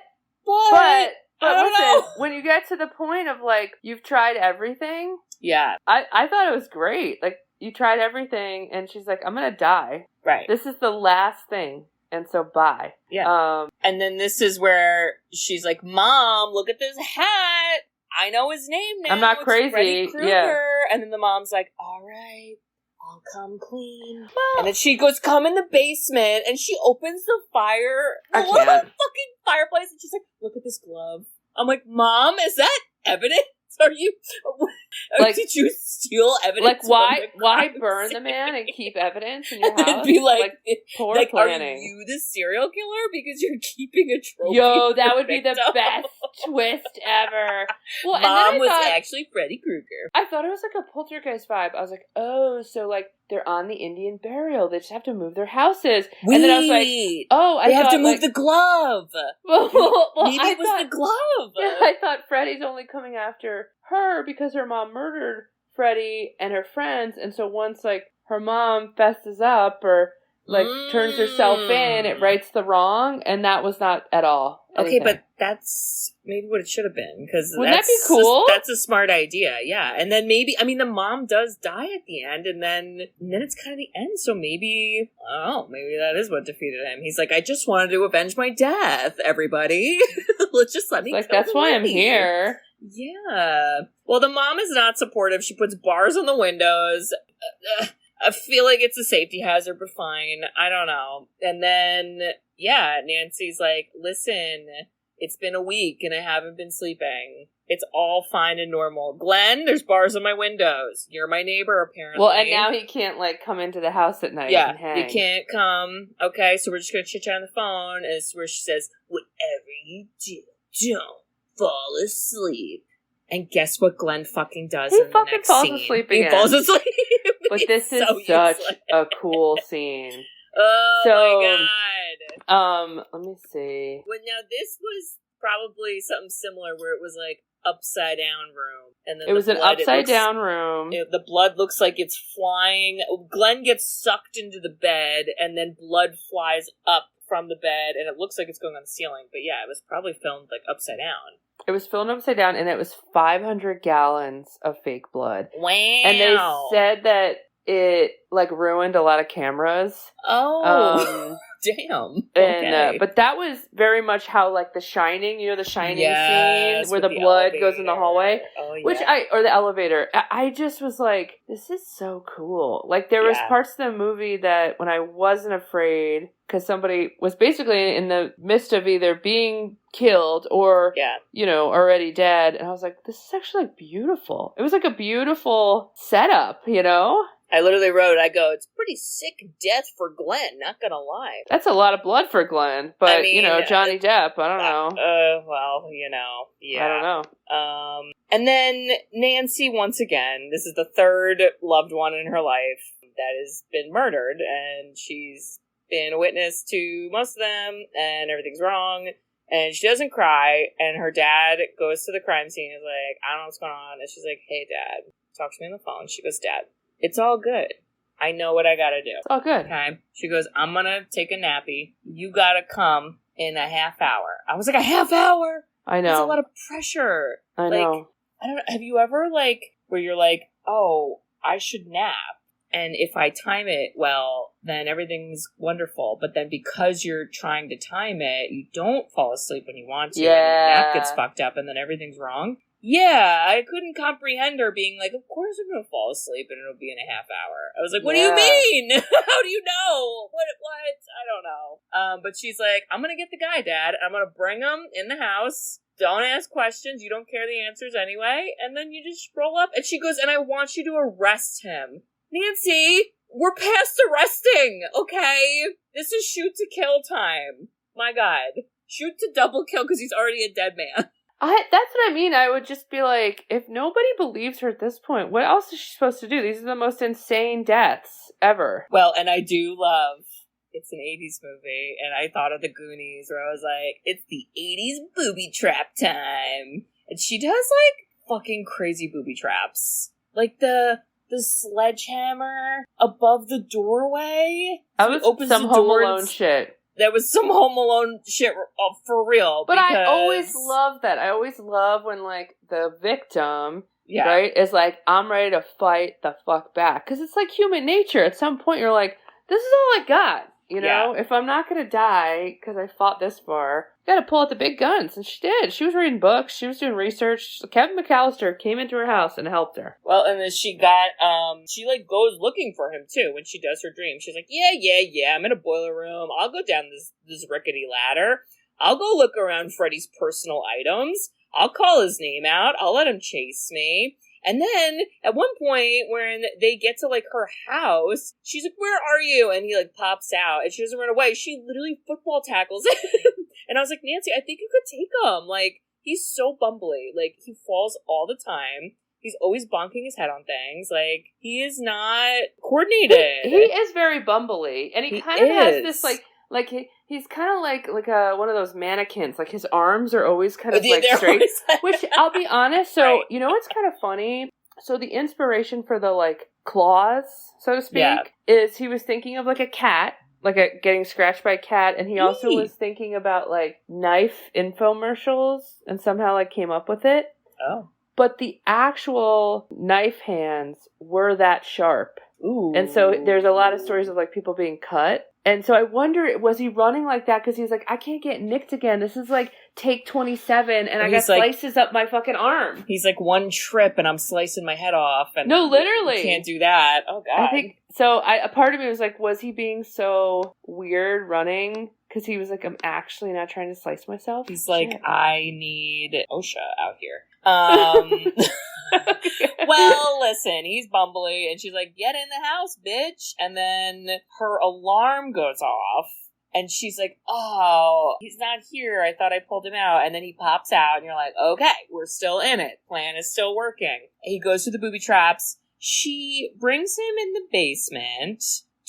listen, when you get to the point of, like, you've tried everything... Yeah. I thought it was great. Like, you tried everything, and she's like, I'm gonna die. Right. This is the last thing, and so bye. Yeah. And then this is where she's like, Mom, look at this hat! I know his name now. I'm not crazy. Freddy Krueger. Yeah. And then the mom's like, all right, I'll come clean. Well, and then she goes, come in the basement, and she opens the fucking fireplace, and she's like, look at this glove. I'm like, Mom, is that evidence? Are you, like, did you steal evidence? Like, why burn the man and keep evidence in your house? And be like poor like, planning. Are you the serial killer because you're keeping a trophy? Yo, that would be the best twist ever. Well, Mom was actually Freddy Krueger. I thought it was like a poltergeist vibe. I was like, oh, so like they're on the Indian burial. They just have to move their houses. Wait, and then I was like, oh, they have to move the glove. Well, maybe it was the glove. Yeah, I thought Freddy's only coming after her because her mom murdered Freddy and her friends, and so once like her mom fesses up or like turns herself in, it rights the wrong, and that was not at all anything. Okay, but that's maybe what it should have been, because wouldn't that be cool? That's a smart idea, yeah. And then maybe, I mean, the mom does die at the end, and then it's kind of the end, so maybe, oh, maybe that is what defeated him. He's like, I just wanted to avenge my death, everybody. Let's just let me like, that's why I'm here. Yeah. Well, the mom is not supportive. She puts bars on the windows. I feel like it's a safety hazard, but fine. I don't know. And then, yeah, Nancy's like, listen, it's been a week and I haven't been sleeping. It's all fine and normal. Glenn, there's bars on my windows. You're my neighbor, apparently. Well, and now he can't, like, come into the house at night and hang. You can't come. Okay, so we're just going to chit-chat on the phone. And it's where she says, whatever you do, don't fall asleep. And guess what Glenn fucking does in the next scene? He falls asleep. But this is such a cool scene. Oh my god. Let me see. Well, now this was probably something similar where it was like upside down room. And then it was an upside down room. The blood looks like it's flying. Glenn gets sucked into the bed and then blood flies up from the bed and it looks like it's going on the ceiling. But yeah, it was probably filmed like upside down. It was filmed upside down, and it was 500 gallons of fake blood. Wow. And they said that it, like, ruined a lot of cameras. Oh. Damn. Okay. And but that was very much how, like, The Shining, you know, the Shining Yes, scene where with the the blood elevator. goes in the hallway, Oh, yeah. which or the elevator. I just was like, this is so cool. Like, there was Yeah. parts of the movie that when I wasn't afraid, because somebody was basically in the midst of either being killed or, Yeah. you know, already dead, and I was like, this is actually, like, beautiful. It was like a beautiful setup, you know? I literally wrote, it's pretty sick death for Glenn, not gonna lie. That's a lot of blood for Glenn, but, I mean, you know, Johnny Depp, I don't know. Well, you know, yeah. I don't know. And then Nancy, once again, this is the third loved one in her life that has been murdered, and she's been a witness to most of them, and everything's wrong, and she doesn't cry, and her dad goes to the crime scene and is like, I don't know what's going on, and she's like, hey, Dad, talk to me on the phone. She goes, Dad, it's all good. I know what I gotta do. It's all good. Okay. She goes, I'm gonna take a nappy. You gotta come in a half hour. I was like, a half hour? I know. That's a lot of pressure. I know. I don't know. Have you ever, like, where you're like, oh, I should nap. And if I time it well, then everything's wonderful. But then because you're trying to time it, you don't fall asleep when you want to. Yeah. And your nap gets fucked up and then everything's wrong. Yeah, I couldn't comprehend her being like, of course I'm going to fall asleep and it'll be in a half hour. I was like, what do you mean? How do you know? What? I don't know. But she's like, I'm going to get the guy, Dad. I'm going to bring him in the house. Don't ask questions. You don't care the answers anyway. And then you just roll up. And she goes, and I want you to arrest him. Nancy, we're past arresting, okay? This is shoot to kill time. My God. Shoot to double kill because he's already a dead man. That's what I mean. I would just be like, if nobody believes her at this point, what else is she supposed to do? These are the most insane deaths ever. Well, and I do love, it's an 80s movie, and I thought of the Goonies, where I was like, it's the 80s booby trap time. And she does, like, fucking crazy booby traps. Like, the sledgehammer above the doorway. That was some Home Alone shit. There was some Home Alone shit for real. But I always love that. I always love when, like, the victim, yeah, right, is like, I'm ready to fight the fuck back. Because it's like human nature. At some point, you're like, this is all I got. You know? Yeah. If I'm not going to die because I fought this far, I got to pull out the big guns. And she did. She was reading books. She was doing research. Kevin McAllister came into her house and helped her. Well, and then she got, she, like, goes looking for him, too, when she does her dream. She's like, yeah, I'm in a boiler room. I'll go down this rickety ladder. I'll go look around Freddy's personal items. I'll call his name out. I'll let him chase me. And then, at one point, when they get to, like, her house, she's like, where are you? And he, like, pops out, and she doesn't run away. She literally football tackles him. And I was like, Nancy, I think you could take him. Like, he's so bumbly. Like, he falls all the time. He's always bonking his head on things. Like, he is not coordinated. He is very bumbly. And he kind of has this, like he's kind of like one of those mannequins. Like, his arms are always kind of, like, straight. Which, I'll be honest, so, right. You know what's kind of funny? So the inspiration for the, like, claws, so to speak, is he was thinking of, like, a cat. Like, getting scratched by a cat, and he also was thinking about, like, knife infomercials, and somehow, like, came up with it. Oh. But the actual knife hands were that sharp. Ooh. And so there's a lot of stories of, like, people being cut. And so I wonder, was he running like that because he's like, I can't get nicked again. This is like take 27 and I got slices up my fucking arm. He's like, one trip and I'm slicing my head off. And no, literally. You can't do that. Oh, God. I think, so a part of me was like, was he being so weird running? Because he was like, I'm actually not trying to slice myself. He's like, I need OSHA out here. Well, listen, he's bumbly, and she's like, get in the house, bitch. And then her alarm goes off, and she's like, oh, he's not here. I thought I pulled him out. And then he pops out, and you're like, okay, we're still in it. Plan is still working. He goes to the booby traps. She brings him in the basement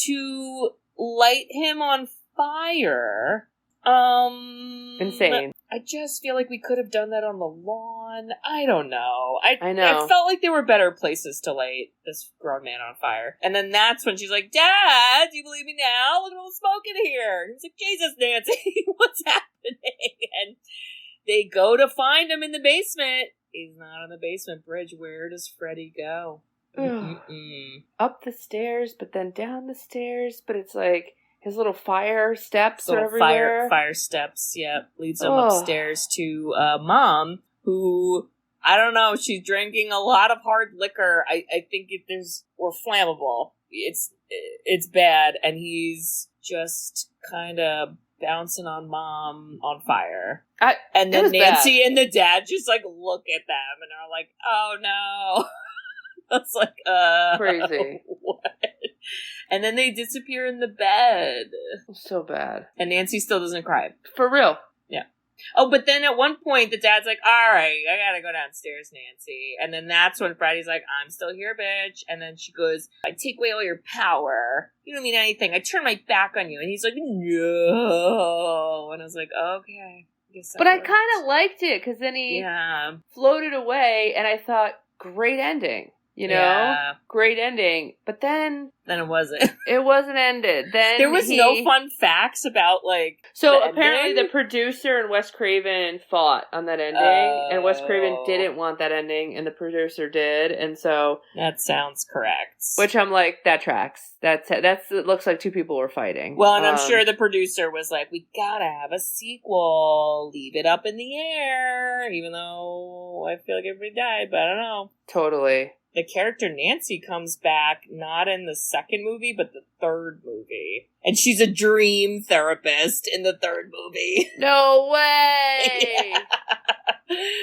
to light him on fire. Insane. I just feel like we could have done that on the lawn. I don't know. I know. I felt like there were better places to light this grown man on fire. And then that's when she's like, Dad, do you believe me now? Look at all the smoke in here. And he's like, Jesus, Nancy, what's happening? And They go to find him in the basement. He's not in the basement. Bridge, where does Freddy go? Up the stairs, but then down the stairs, but it's like his little fire steps Little are everywhere. fire steps, leads him upstairs to Mom, who, I don't know, she's drinking a lot of hard liquor. I think or flammable. It's bad, and he's just kind of bouncing on Mom on fire. And then Nancy bad. And the dad just like look at them and are like, oh no. That's like, crazy. What? And then they disappear in the bed. So bad. And Nancy still doesn't cry. For real. Yeah. Oh, but then at one point, the dad's like, all right, I gotta go downstairs, Nancy. And then that's when Freddy's like, I'm still here, bitch. And then she goes, I take away all your power. You don't mean anything. I turn my back on you. And he's like, no. And I was like, okay. But I kind of liked it, because then he floated away, and I thought, great ending. You know, great ending. But then it wasn't. It wasn't ended. Then there was no fun facts about like. So apparently, the producer and Wes Craven fought on that ending, and Wes Craven didn't want that ending, and the producer did, and so that sounds correct. Which I'm like, that tracks. It looks like two people were fighting. Well, and I'm sure the producer was like, we gotta have a sequel. Leave it up in the air, even though I feel like everybody died, but I don't know. Totally. The character Nancy comes back not in the second movie, but the third movie. And she's a dream therapist in the third movie. No way!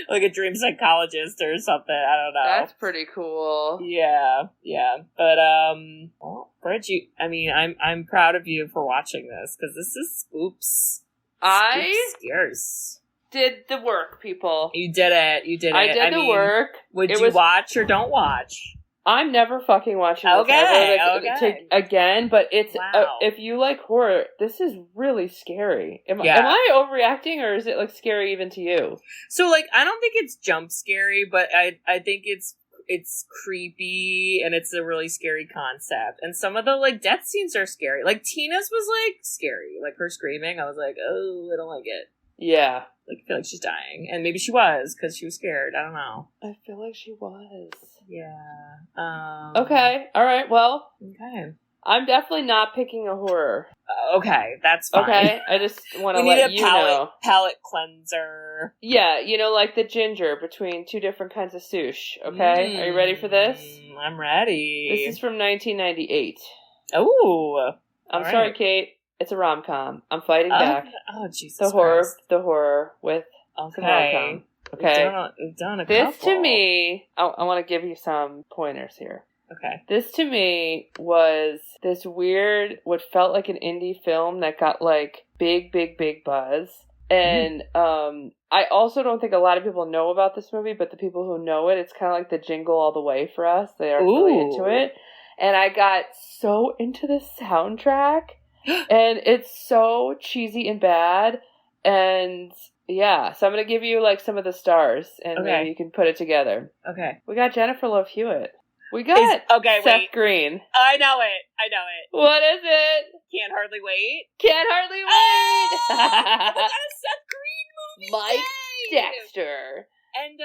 Like a dream psychologist or something. I don't know. That's pretty cool. Yeah. But, well, Bridge, I'm proud of you for watching this, because this is Spoops. Scares. Did the work, people. You did it. I did the work. Would you watch or don't watch? I'm never fucking watching this ever, again, but it's if you like horror, this is really scary. Am I overreacting, or is it like scary even to you? So like, I don't think it's jump scary, but I think it's creepy, and it's a really scary concept. And some of the like death scenes are scary. Like Tina's was like scary, like her screaming. I was like, oh, I don't like it. Yeah. Like, I feel like she's dying. And maybe she was, because she was scared. I don't know. I feel like she was. Yeah. Okay. All right. Well. Okay. I'm definitely not picking a horror. Okay. That's fine. Okay. I just want to let you know. Palate cleanser. Yeah. Like the ginger between two different kinds of sushi. Okay. Are you ready for this? I'm ready. This is from 1998. Oh. I'm sorry, Kate. It's a rom-com. I'm fighting back. Oh, Jesus Christ. The horror with some rom-com. Okay? We've done a this couple. To me, I want to give you some pointers here. Okay. This to me was this weird, what felt like an indie film that got like big buzz. And I also don't think a lot of people know about this movie, but the people who know it, it's kind of like the Jingle All the Way for us. They are really into it. And I got so into the soundtrack. And it's so cheesy and bad. And yeah, so I'm going to give you like some of the stars, and maybe you can put it together. Okay. We got Jennifer Love Hewitt. We got Seth Green. I know it. What is it? Can't Hardly Wait. Can't Hardly Wait. We got a Seth Green movie. Mike Dexter. And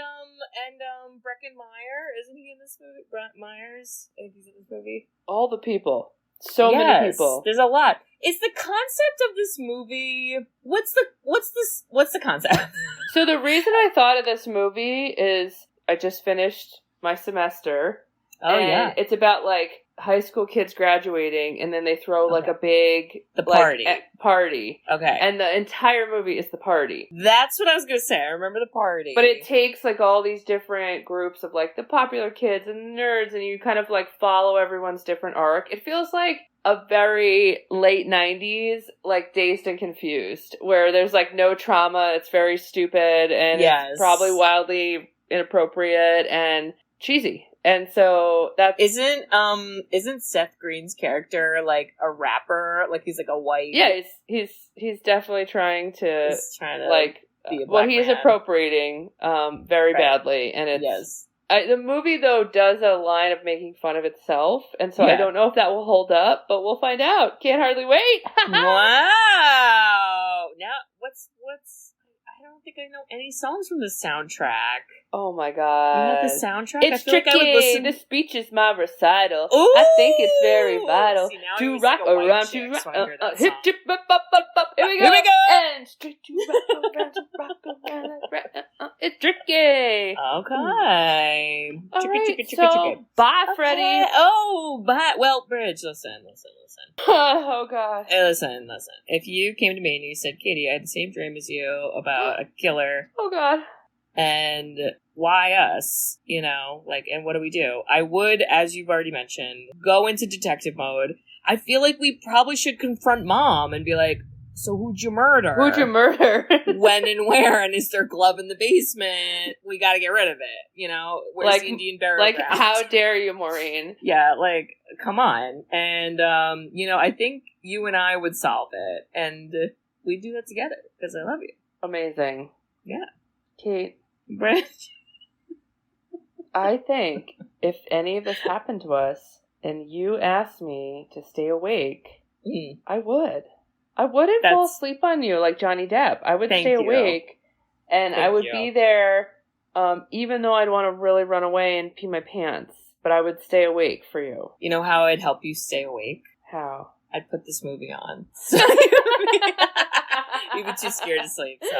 Breckin Meyer, isn't he in this movie? Brett Myers, I think he's in this movie. All the people. So many people. There's a lot. Is the concept of this movie? What's the concept? So the reason I thought of this movie is I just finished my semester. Oh, yeah. It's about like high school kids graduating, and then they throw like a big party. Party. Okay. And the entire movie is the party. That's what I was gonna say. I remember the party. But it takes like all these different groups of like the popular kids and the nerds, and you kind of like follow everyone's different arc. It feels like a very late 90s, like Dazed and Confused, where there's like no trauma, it's very stupid, and it's probably wildly inappropriate and cheesy. And so that isn't Seth Green's character like a rapper? Like he's like a white. Yeah, he's definitely trying to like be a black he's man. Appropriating very badly, and it's the movie though does a line of making fun of itself, and so I don't know if that will hold up, but we'll find out. Can't hardly wait. Wow. Now what's I don't think I know any songs from the soundtrack. Oh my god. You know the soundtrack? It's I feel tricky. like I would listen... This speech is my recital. Ooh! I think it's very vital. See, now to I'm rock like a white around, chick, to rock. so I hear that Hip, song. chip, up, up, up, up. Here we go. Here we go. And straight to rock around. It's tricky. Okay. Alright, so bye, Freddie. Okay. Oh, bye. Well, Bridge, listen. Oh god. Hey, listen. If you came to me and you said, Katie, I had the same dream as you about a killer, Oh god. and why us, and what do we do? I would, as you've already mentioned, go into detective mode. I feel like we probably should confront Mom and be like, so who'd you murder? When and where? And is there glove in the basement? We gotta get rid of it, Where's the Indian burial ground? How dare you, Maureen? Yeah, come on. And, I think you and I would solve it. And we'd do that together, because I love you. Amazing. Yeah. Kate. Bridge. I think if any of this happened to us, and you asked me to stay awake, I would. I wouldn't fall asleep on you like Johnny Depp. I would stay awake, and I would be there, even though I'd want to really run away and pee my pants. But I would stay awake for you. You know how I'd help you stay awake? How? I'd put this movie on. You'd be too scared to sleep, so...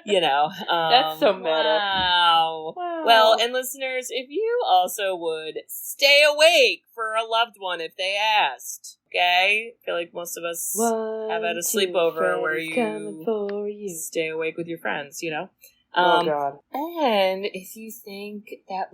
That's so meta. Wow. Well, and listeners, if you also would stay awake for a loved one if they asked, okay? I feel like most of us have had a sleepover where you stay awake with your friends, Oh, God. And if you think that,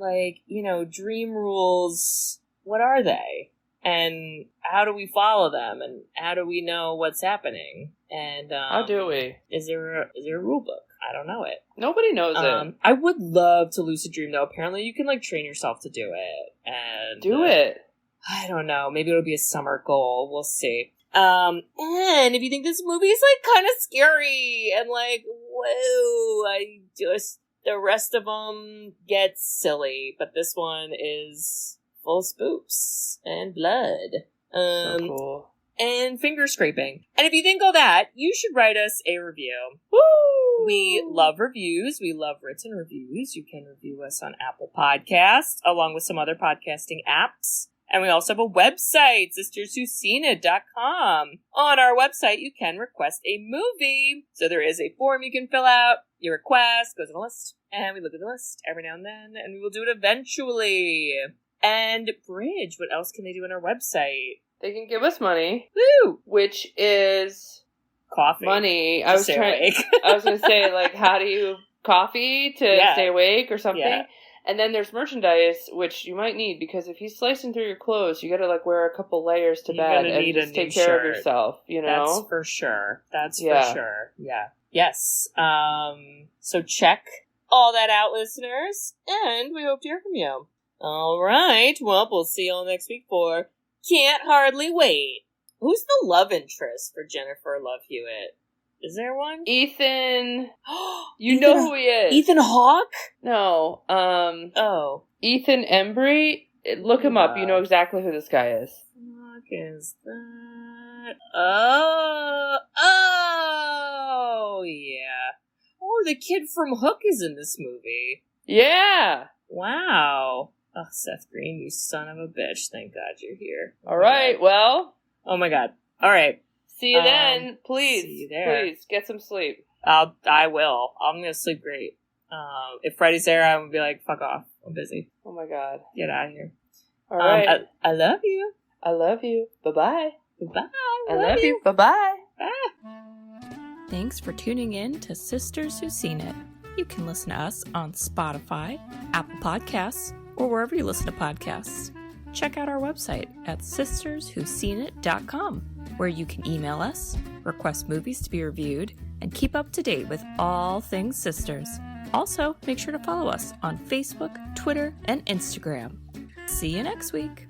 dream rules, what are they? And how do we follow them? And how do we know what's happening? And how do we? Is there a rule book? I don't know it. Nobody knows it. I would love to lucid dream, though. Apparently, you can train yourself to do it. And do it. I don't know. Maybe it'll be a summer goal. We'll see. And if you think this movie is kind of scary and whoa, the rest of them get silly, but this one is full of spooks and blood. So cool. And finger scraping. And if you think all that, you should write us a review. Woo! We love reviews. We love written reviews. You can review us on Apple Podcasts, along with some other podcasting apps. And we also have a website, sisterswhoseenit.com. On our website, you can request a movie. So there is a form you can fill out. Your request goes on a list. And we look at the list every now and then. And we will do it eventually. And Bridge, what else can they do on our website? They can give us money. Woo! Which is... coffee. Money. I was going to say, how do you... Coffee to stay awake or something? Yeah. And then there's merchandise, which you might need, because if he's slicing through your clothes, you gotta, wear a couple layers to bed and just take care of yourself, That's for sure. That's for sure. Yeah. Yes. So check all that out, listeners, and we hope to hear from you. All right. Well, we'll see you all next week for Can't Hardly Wait. Who's the love interest for Jennifer Love Hewitt? Is there one? Ethan. You know who he is. Ethan Hawke? No. Ethan Embry. Look him up. You know exactly who this guy is. What is that? Oh, yeah. Oh, the kid from Hook is in this movie. Yeah. Wow. Oh, Seth Green, you son of a bitch. Thank God you're here. All right. Well. Oh, my God. All right. See you then. Please. See you there. Please, get some sleep. I will. I'm going to sleep great. If Freddy's there, I'm going to be like, fuck off. I'm busy. Oh, my God. Get out of here. All right. I love you. I love you. Bye-bye. Bye. I love you. Bye-bye. Bye. Thanks for tuning in to Sisters Who Seen It. You can listen to us on Spotify, Apple Podcasts, or wherever you listen to podcasts. Check out our website at sisterswhoseenit.com, where you can email us, request movies to be reviewed, and keep up to date with all things Sisters. Also, make sure to follow us on Facebook, Twitter, and Instagram. See you next week.